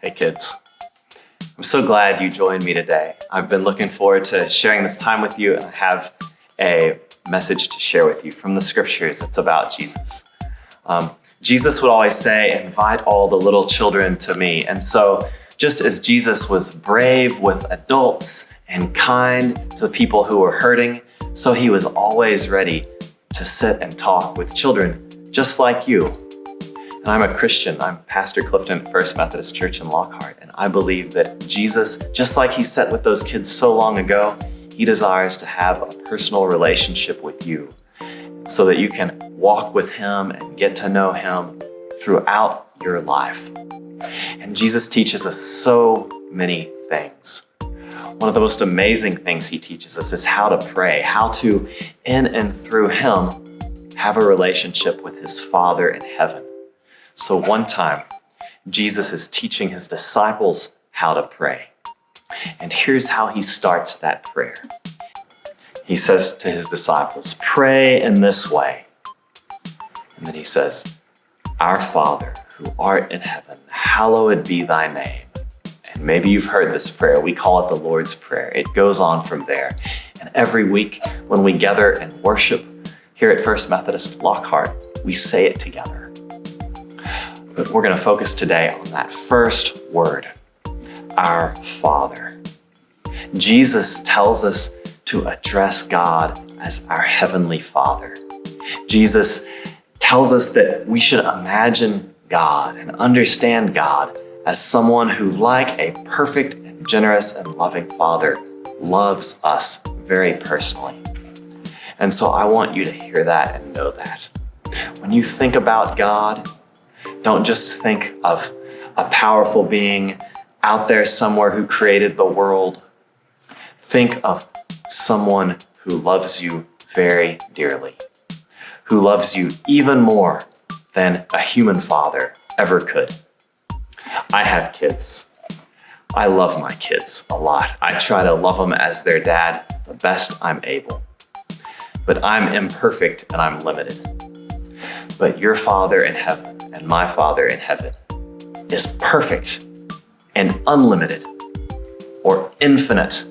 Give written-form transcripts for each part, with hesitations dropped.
Hey kids, I'm so glad you joined me today. I've been looking forward to sharing this time with you, and I have a message to share with you from the scriptures. It's about Jesus. Jesus would always say, invite all the little children to me. And so just as Jesus was brave with adults and kind to the people who were hurting, so he was always ready to sit and talk with children just like you. And I'm a Christian. I'm Pastor Clifton at First Methodist Church in Lockhart. And I believe that Jesus, just like he sat with those kids so long ago, he desires to have a personal relationship with you so that you can walk with him and get to know him throughout your life. And Jesus teaches us so many things. One of the most amazing things he teaches us is how to pray, how to, in and through him, have a relationship with his Father in heaven. So one time, Jesus is teaching his disciples how to pray. And here's how he starts that prayer. He says to his disciples, pray in this way. And then he says, Our Father, who art in heaven, hallowed be thy name. And maybe you've heard this prayer. We call it the Lord's Prayer. It goes on from there. And every week when we gather and worship here at First Methodist Lockhart, we say it together. But we're going to focus today on that first word, our Father. Jesus tells us to address God as our Heavenly Father. Jesus tells us that we should imagine God and understand God as someone who, like a perfect and generous and loving Father, loves us very personally. And so I want you to hear that and know that. When you think about God, don't just think of a powerful being out there somewhere who created the world. Think of someone who loves you very dearly, who loves you even more than a human father ever could. I have kids. I love my kids a lot. I try to love them as their dad the best I'm able. But I'm imperfect and I'm limited. But your Father in heaven and my Father in heaven is perfect and unlimited or infinite.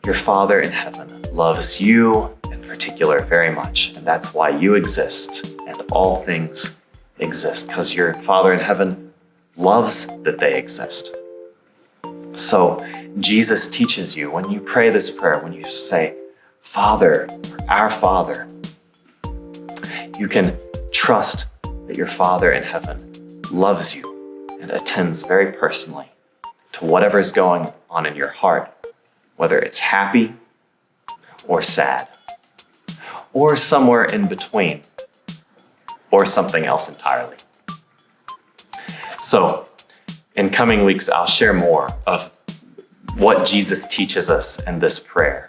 Your Father in heaven loves you in particular very much, and that's why you exist and all things exist, because your Father in heaven loves that they exist. So Jesus teaches you when you pray this prayer, when you say, Father, our Father, you can trust that your Father in heaven loves you and attends very personally to whatever's going on in your heart, whether it's happy or sad, or somewhere in between, or something else entirely. So, in coming weeks, I'll share more of what Jesus teaches us in this prayer.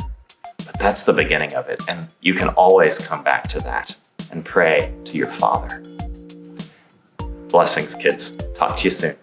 But that's the beginning of it, and you can always come back to that and pray to your Father. Blessings, kids. Talk to you soon.